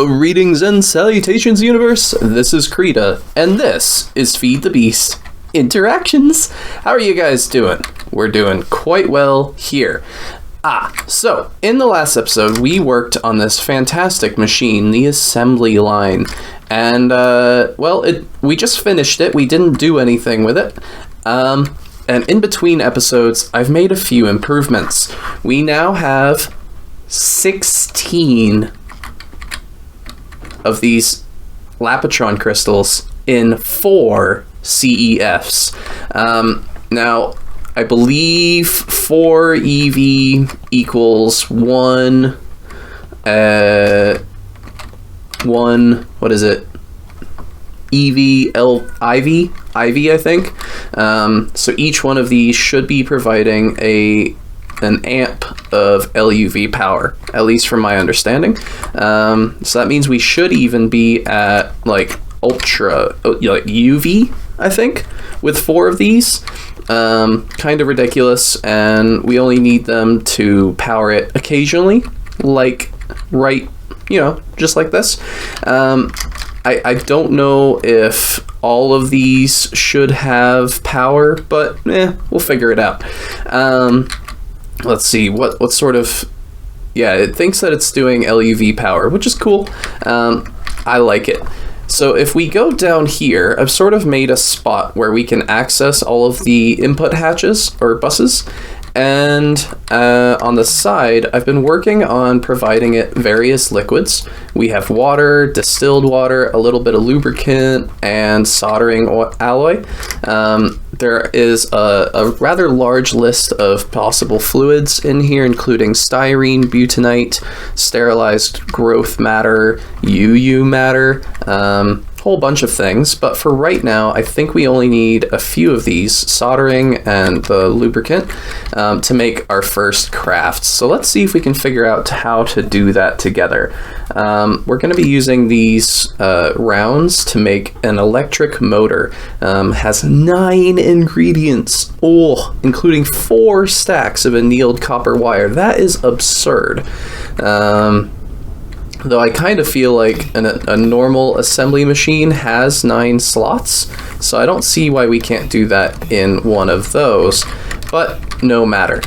Greetings and salutations, universe. This is Creeta, and this is Feed the Beast Interactions. How are you guys doing? We're doing quite well here. So in the last episode, we worked on this fantastic machine, the assembly line, and we just finished it. We didn't do anything with it. And in between episodes, I've made a few improvements. We now have 16 of these Lapotron crystals in 4 CEFs. Now, I believe 4 EV equals 1, what is it? IV, I think. So each one of these should be providing an amp of LUV power, at least from my understanding. So that means we should even be at like ultra, like UV, I think, with 4 of these. Kind of ridiculous, and we only need them to power it occasionally, like just like this. I don't know if all of these should have power, but we'll figure it out. Let's see, what sort of... Yeah, it thinks that it's doing LUV power, which is cool. I like it. So if we go down here, I've sort of made a spot where we can access all of the input hatches, or buses, and on the side, I've been working on providing it various liquids. We have water, distilled water, a little bit of lubricant, and soldering alloy. There is a rather large list of possible fluids in here, including styrene, butanite, sterilized growth matter, UU matter, whole bunch of things, but for right now I think we only need a few of these, soldering and the lubricant, to make our first crafts. So let's see if we can figure out how to do that together. We're going to be using these rounds to make an electric motor. Has 9 ingredients, including 4 stacks of annealed copper wire. That is absurd. Though I kind of feel like a normal assembly machine has 9 slots, so I don't see why we can't do that in one of those, but no matter.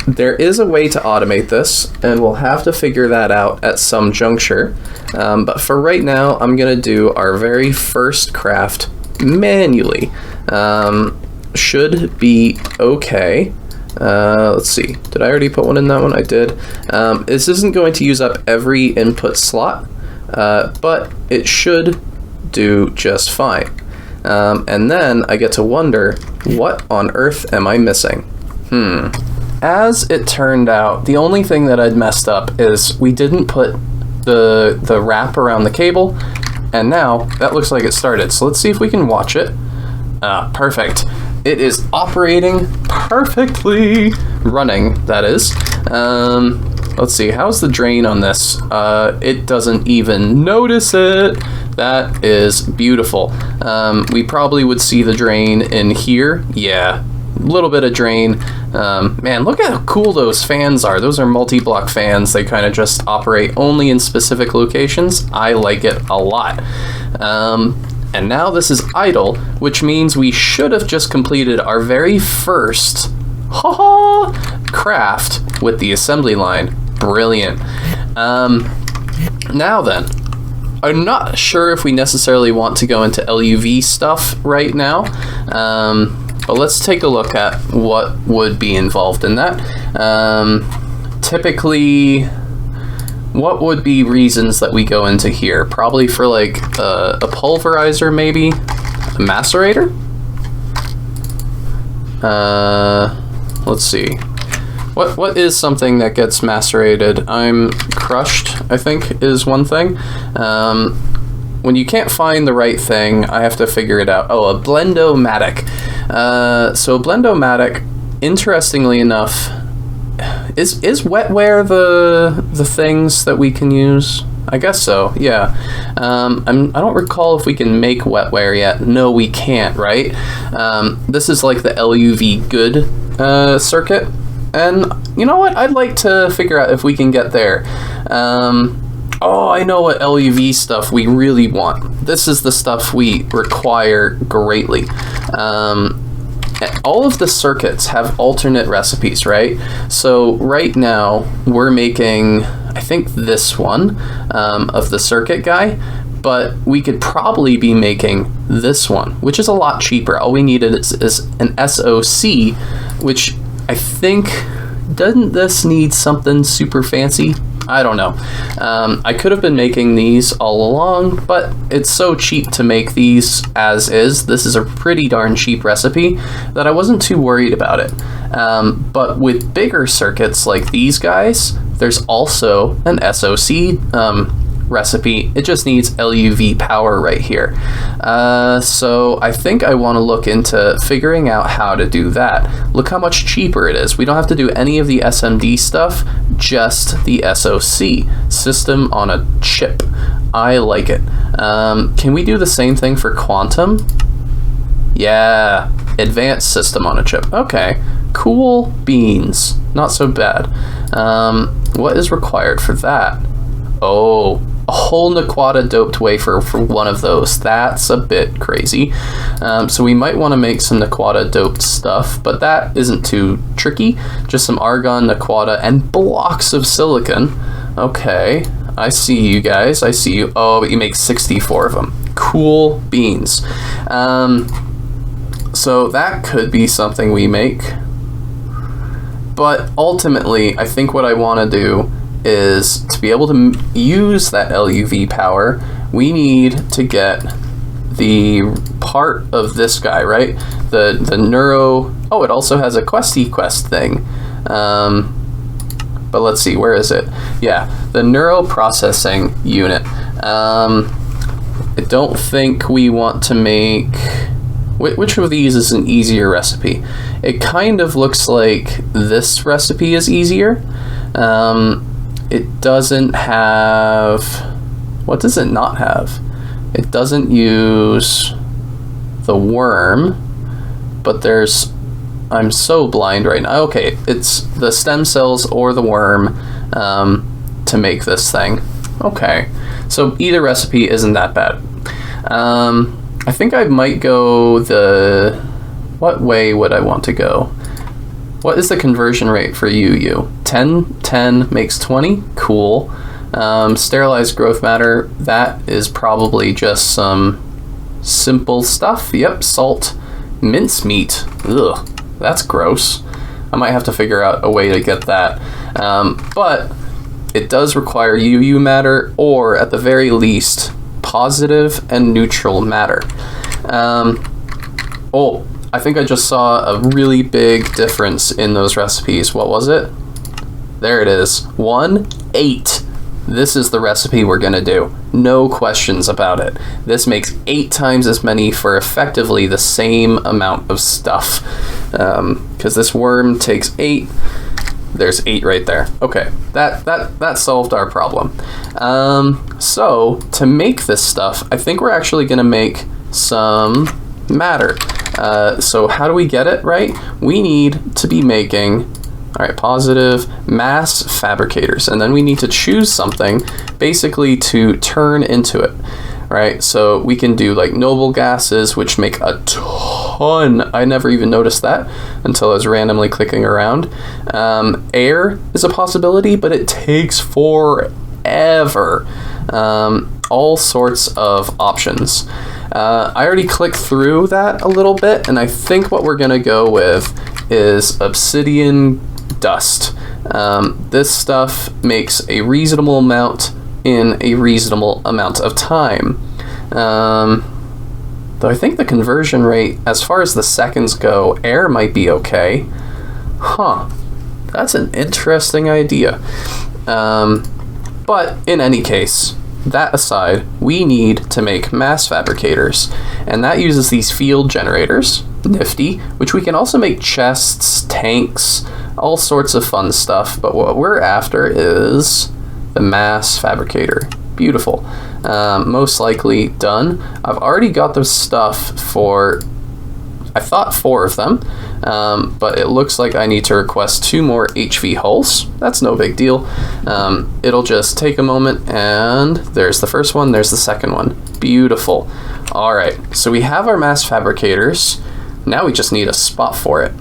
There is a way to automate this, and we'll have to figure that out at some juncture, but for right now, I'm going to do our very first craft manually. Should be okay. Let's see, did I already put one in that one? I did. This isn't going to use up every input slot, but it should do just fine. And then I get to wonder, what on earth am I missing? As it turned out, the only thing that I'd messed up is we didn't put the wrap around the cable, and now that looks like it started. So let's see if we can watch it. Perfect. It is operating perfectly. Running, that is. Let's see, how's the drain on this? It doesn't even notice it. That is beautiful. We probably would see the drain in here. Yeah, a little bit of drain. Man, look at how cool those fans are. Those are multi-block fans. They kind of just operate only in specific locations. I like it a lot. And now this is idle, which means we should have just completed our very first craft with the assembly line. Brilliant. Now then, I'm not sure if we necessarily want to go into LUV stuff right now, but let's take a look at what would be involved in that. Typically, what would be reasons that we go into here? Probably for like a pulverizer, maybe? A macerator? Let's see. What is something that gets macerated? I'm crushed, I think, is one thing. When you can't find the right thing, I have to figure it out. Oh, a blend-o-matic. So a blend-o-matic, interestingly enough, is wetware the things that we can use? I guess so, yeah. I don't recall if we can make wetware yet. No, we can't, right? This is like the LUV good circuit. And you know what? I'd like to figure out if we can get there. Oh, I know what LUV stuff we really want. This is the stuff we require greatly. All of the circuits have alternate recipes, right? So right now we're making, I think, this one of the circuit guy, but we could probably be making this one, which is a lot cheaper. All we needed is an SOC, which I think, doesn't this need something super fancy? I don't know. I could have been making these all along, but it's so cheap to make these as is. This is a pretty darn cheap recipe that I wasn't too worried about it. But with bigger circuits like these guys, there's also an SOC recipe. It just needs LUV power right here. So I think I want to look into figuring out how to do that. Look how much cheaper it is. We don't have to do any of the SMD stuff, just the SOC, system on a chip. I like it. Can we do the same thing for quantum? Yeah, advanced system on a chip. Okay, cool beans. Not so bad. What is required for that? Oh, a whole Naquata doped wafer for one of those. That's a bit crazy. So we might want to make some Naquata doped stuff, but that isn't too tricky. Just some argon, Naquata, and blocks of silicon. Okay, I see you guys. I see you. Oh, but you make 64 of them. Cool beans. So that could be something we make. But ultimately, I think what I want to do is to be able to use that LUV power, we need to get the part of this guy, right? The neuro... Oh, it also has a Questy Quest thing. But let's see, where is it? Yeah, the neural processing unit. I don't think we want to make... Which of these is an easier recipe? It kind of looks like this recipe is easier. It doesn't have... What does it not have? It doesn't use the worm, but there's... I'm so blind right now. Okay, it's the stem cells or the worm to make this thing. Okay, so either recipe isn't that bad. I think I might go the... What way would I want to go? What is the conversion rate for UU? 10 makes 20? Cool. Sterilized growth matter, that is probably just some simple stuff. Yep, salt, mincemeat. Ugh, that's gross. I might have to figure out a way to get that. But it does require UU matter, or at the very least, positive and neutral matter. Oh, I think I just saw a really big difference in those recipes. What was it? There it is. 1, 8. This is the recipe we're gonna do. No questions about it. This makes 8 times as many for effectively the same amount of stuff. Because this worm takes 8. There's 8 right there. Okay, that solved our problem. So to make this stuff, I think we're actually gonna make some matter. So how do we get it, right? We need to be making, all right, positive mass fabricators, and then we need to choose something basically to turn into it, right? So we can do like noble gases, which make a ton. I never even noticed that until I was randomly clicking around. Air is a possibility, but it takes forever. All sorts of options. I already clicked through that a little bit, and I think what we're gonna go with is obsidian dust. This stuff makes a reasonable amount in a reasonable amount of time. Though I think the conversion rate, as far as the seconds go, air might be okay. Huh, that's an interesting idea. But in any case, that aside, we need to make mass fabricators, and that uses these field generators, nifty, which we can also make chests, tanks, all sorts of fun stuff, but what we're after is the mass fabricator. Beautiful. Most likely done. I've already got the stuff for, I thought 4 of them. but it looks like I need to request 2 more HV hulls. That's no big deal. It'll just take a moment, and there's the first one, there's the second one. Beautiful. All right, so we have our mass fabricators. Now we just need a spot for it.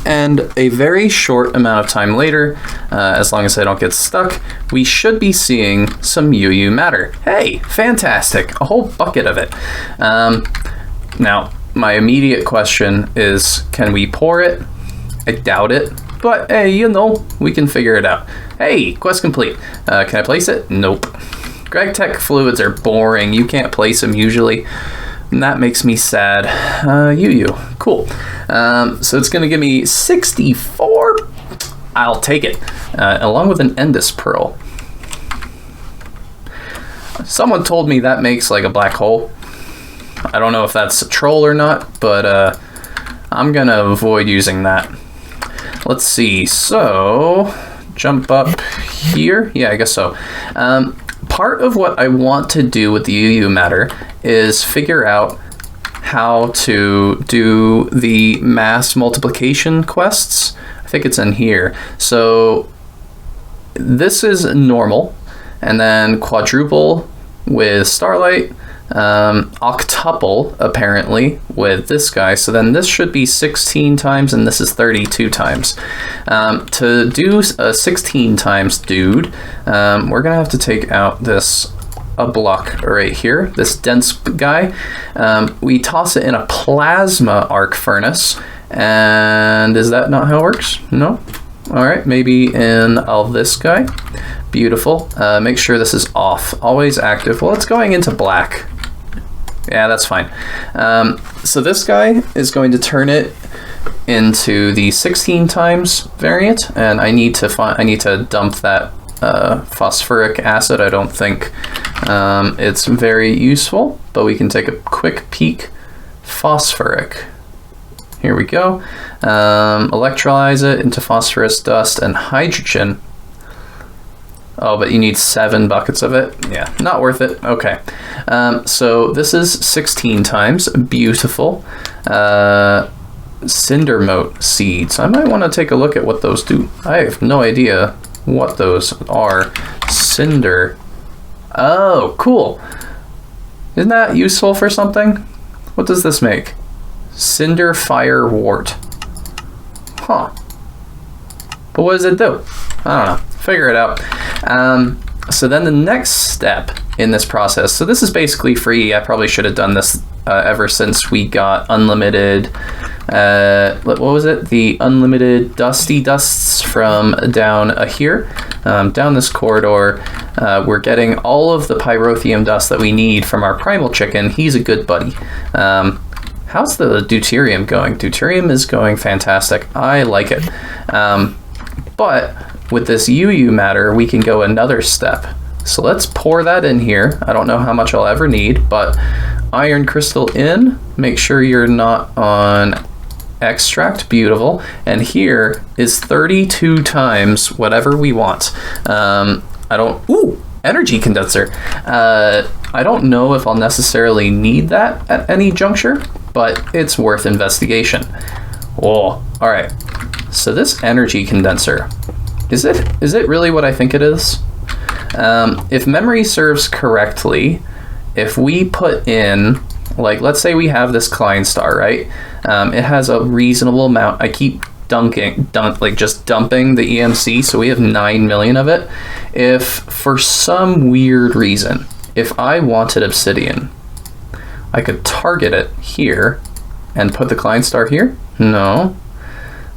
And a very short amount of time later, as long as I don't get stuck, we should be seeing some UU matter. Hey, fantastic, a whole bucket of it. Now, my immediate question is, can we pour it? I doubt it, but hey, you know, we can figure it out. Hey, quest complete. Can I place it? Nope. Greg Tech fluids are boring. You can't place them usually. And that makes me sad. UU, cool. So it's gonna give me 64. I'll take it, along with an Endus Pearl. Someone told me that makes like a black hole. I don't know if that's a troll or not, but I'm gonna avoid using that. Let's see, so jump up here. Yeah, I guess so. Part of what I want to do with the UU matter is figure out how to do the mass multiplication quests. I think it's in here. So this is normal, and then quadruple with Starlight, octuple apparently with this guy. So then this should be 16 times, and this is 32 times. To do a 16 times dude, we're gonna have to take out this a block right here, this dense guy. We toss it in a plasma arc furnace, and is that not how it works? No? All right, maybe in this guy. Beautiful. Make sure this is off, always active. Well, it's going into black. Yeah, that's fine. So this guy is going to turn it into the 16 times variant, and I need to dump that phosphoric acid. I don't think it's very useful, but we can take a quick peek. Phosphoric. Here we go. Electrolyze it into phosphorus dust and hydrogen. Oh, but you need 7 buckets of it? Yeah, not worth it. Okay. So this is 16 times. Beautiful. Cinder mote seeds. I might want to take a look at what those do. I have no idea what those are. Cinder. Oh, cool. Isn't that useful for something? What does this make? Cinder fire wart. Huh. But what does it do? I don't know. Figure it out. So then the next step in this process, so this is basically free. I probably should have done this ever since we got unlimited, what was it? The unlimited dusty dusts from down here. Down this corridor, we're getting all of the pyrotheum dust that we need from our primal chicken. He's a good buddy. How's the deuterium going? Deuterium is going fantastic. I like it. But with this UU matter, we can go another step. So let's pour that in here. I don't know how much I'll ever need, but iron crystal in. Make sure you're not on extract. Beautiful. And here is 32 times whatever we want. Energy condenser. I don't know if I'll necessarily need that at any juncture, but it's worth investigation. Whoa. All right. So this energy condenser, is it really what I think it is? If memory serves correctly, if we put in, like, let's say we have this Klein star, right? It has a reasonable amount. I keep just dumping the EMC, so we have 9 million of it. If for some weird reason, if I wanted obsidian, I could target it here and put the Klein star here? No.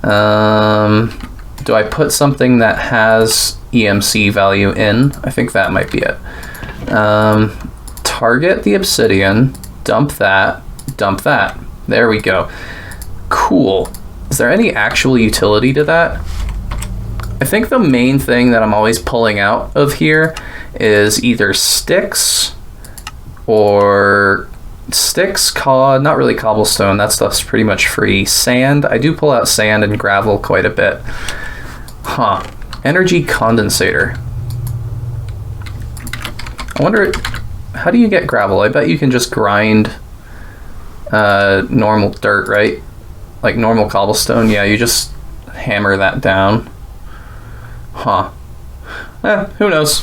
Do I put something that has EMC value in? I think that might be it. Target the obsidian, dump that. There we go. Cool. Is there any actual utility to that? I think the main thing that I'm always pulling out of here is either sticks, not really cobblestone, that stuff's pretty much free. Sand, I do pull out sand and gravel quite a bit. Huh. Energy condensator. I wonder, how do you get gravel? I bet you can just grind normal dirt, right? like normal cobblestone, yeah, you just hammer that down. Huh. Who knows?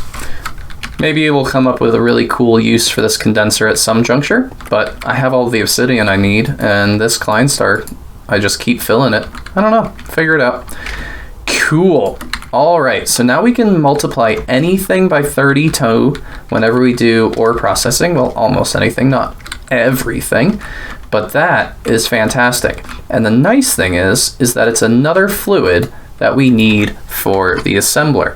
Maybe we'll come up with a really cool use for this condenser at some juncture, but I have all the obsidian I need, and this Kleinstar, I just keep filling it. I don't know. Figure it out. Cool. All right, so now we can multiply anything by 32 whenever we do ore processing. Well, almost anything, not everything, but that is fantastic. And the nice thing is that it's another fluid that we need for the assembler.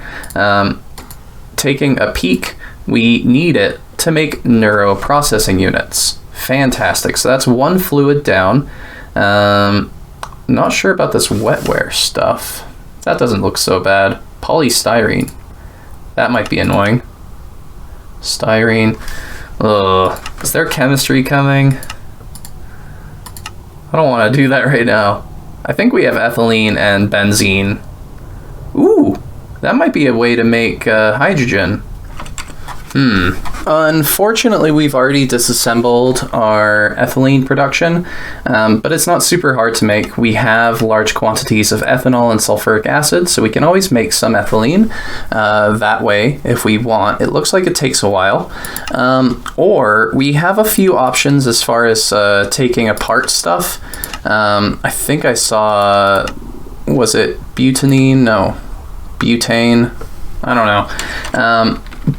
Taking a peek, we need it to make neuroprocessing units. Fantastic. So that's one fluid down. Not sure about this wetware stuff. That doesn't look so bad. Polystyrene. That might be annoying. Styrene. Ugh. Is there chemistry coming? I don't want to do that right now. I think we have ethylene and benzene. Ooh, that might be a way to make hydrogen. Unfortunately, we've already disassembled our ethylene production, but it's not super hard to make. We have large quantities of ethanol and sulfuric acid, so we can always make some ethylene that way if we want. It looks like it takes a while. Or we have a few options as far as taking apart stuff. I think I saw, was it butane? No, butane. I don't know.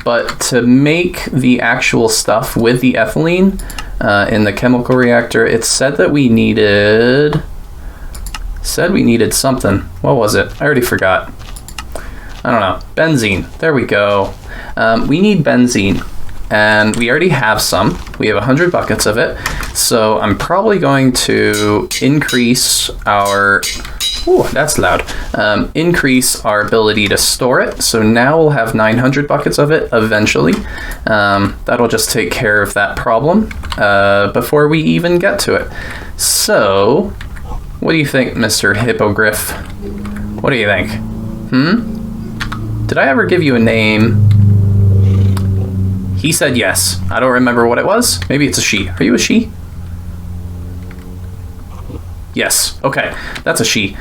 But to make the actual stuff with the ethylene in the chemical reactor, it said that we needed something. What was it? I already forgot. I don't know. Benzene. There we go. We need benzene, and we already have some. We have 100 buckets of it. So I'm probably going to increase our... Ooh, that's loud. Increase our ability to store it. So now we'll have 900 buckets of it eventually. That'll just take care of that problem before we even get to it. So, what do you think, Mr. Hippogriff? What do you think? Did I ever give you a name? He said yes. I don't remember what it was. Maybe it's a she. Are you a she? Yes. Okay. That's a she.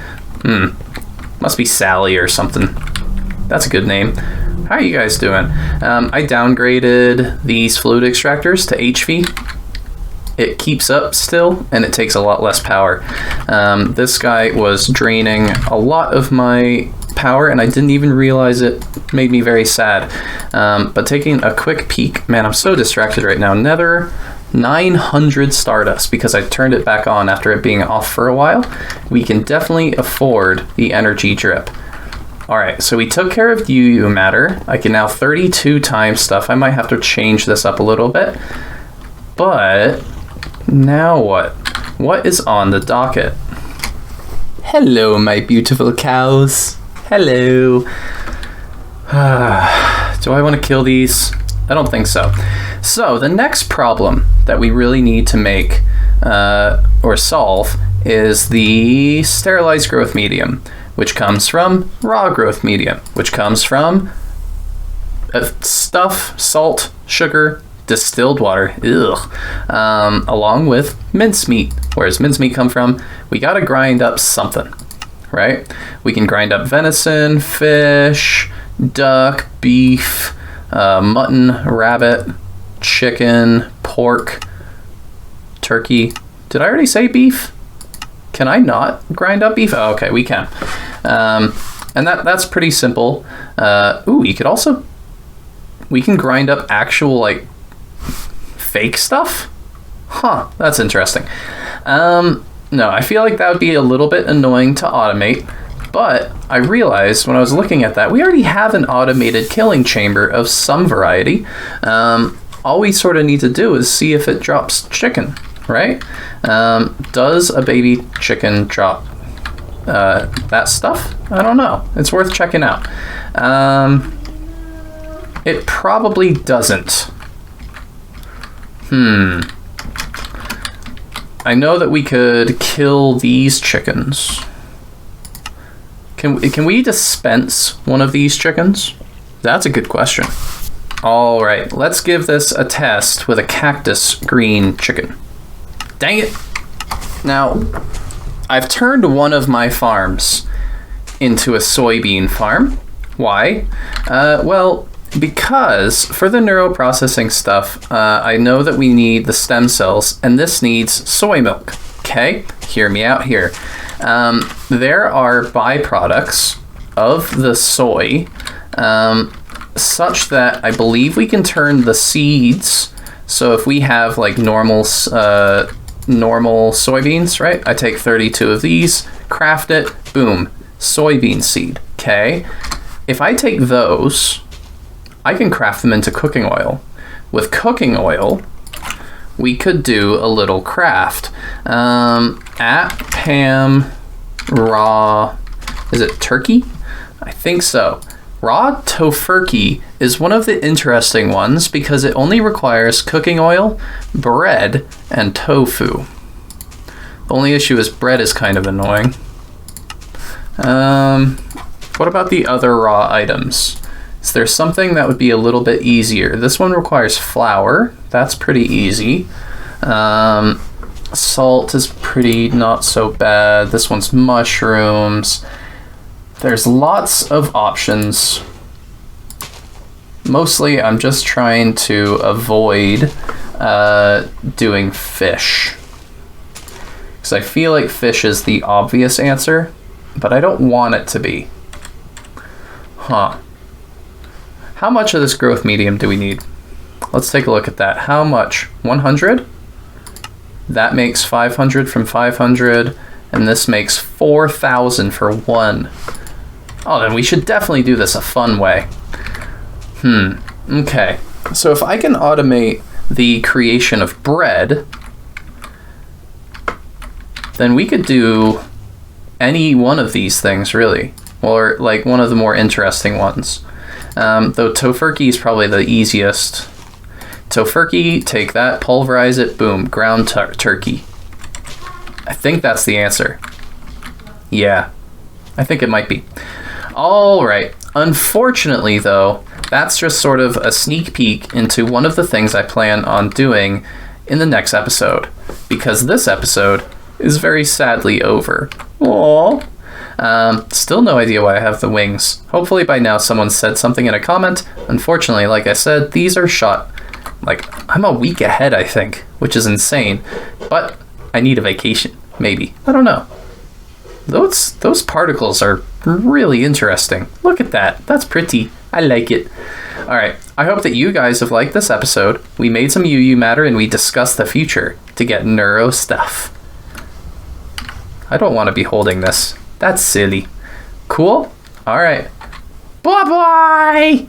Must be Sally or something. That's a good name. How are you guys doing? I downgraded these fluid extractors to HV. It keeps up still, and it takes a lot less power. This guy was draining a lot of my power, and I didn't even realize it. Made me very sad. But taking a quick peek, man, I'm so distracted right now. Nether 900 Stardust, because I turned it back on after it being off for a while. We can definitely afford the energy drip. Alright, so we took care of UU matter. I can now 32 times stuff. I might have to change this up a little bit. But now what? What is on the docket? Hello, my beautiful cows. Hello. Do I want to kill these? I don't think so. So the next problem that we really need to make or solve is the sterilized growth medium, which comes from raw growth medium, which comes from stuff, salt, sugar, distilled water, along with mincemeat. Where's mincemeat come from? We gotta grind up something, right? We can grind up venison, fish, duck, beef, mutton, rabbit, chicken, pork, turkey. Did I already say beef? Can I not grind up beef? Oh, okay, we can. And that's pretty simple. Ooh, you could also... We can grind up actual, like, fake stuff? Huh, that's interesting. No, I feel like that would be a little bit annoying to automate. But I realized when I was looking at that, we already have an automated killing chamber of some variety. All we sort of need to do is see if it drops chicken, right? Does a baby chicken drop that stuff? I don't know. It's worth checking out. It probably doesn't. I know that we could kill these chickens. Can we dispense one of these chickens? That's a good question. All right, let's give this a test with a cactus green chicken. Dang it. Now, I've turned one of my farms into a soybean farm. Why? Well, because for the neuroprocessing stuff, I know that we need the stem cells, and this needs soy milk. Okay? Hear me out here. There are byproducts of the soy, such that I believe we can turn the seeds. So if we have like normal soybeans, right? I take 32 of these, craft it, boom, soybean seed. Okay. If I take those, I can craft them into cooking oil. With cooking oil, we could do a little craft. At Pam Raw, is it turkey? I think so. Raw tofurkey is one of the interesting ones because it only requires cooking oil, bread, and tofu. The only issue is bread is kind of annoying. What about the other raw items? Is there something that would be a little bit easier? This one requires flour. That's pretty easy. Salt is pretty not so bad. This one's mushrooms. There's lots of options. Mostly, I'm just trying to avoid doing fish. Because I feel like fish is the obvious answer, but I don't want it to be. Huh. How much of this growth medium do we need? Let's take a look at that. How much? 100? That makes 500 from 500, and this makes 4,000 for one. Oh, then we should definitely do this a fun way. Okay. So if I can automate the creation of bread, then we could do any one of these things, really. Or, like, one of the more interesting ones. Though tofurkey is probably the easiest. Tofurkey, take that, pulverize it, boom, ground turkey. I think that's the answer. Yeah, I think it might be. All right. Unfortunately, though, that's just sort of a sneak peek into one of the things I plan on doing in the next episode, because this episode is very sadly over. Aww. Still no idea why I have the wings. Hopefully by now someone said something in a comment. Unfortunately, like I said, these are shot. Like, I'm a week ahead, I think, which is insane. But I need a vacation, maybe. I don't know. Those particles are really interesting. Look at that. That's pretty. I like it. All right. I hope that you guys have liked this episode. We made some UU matter and we discussed the future to get neuro stuff. I don't want to be holding this. That's silly. Cool? All right. Bye-bye!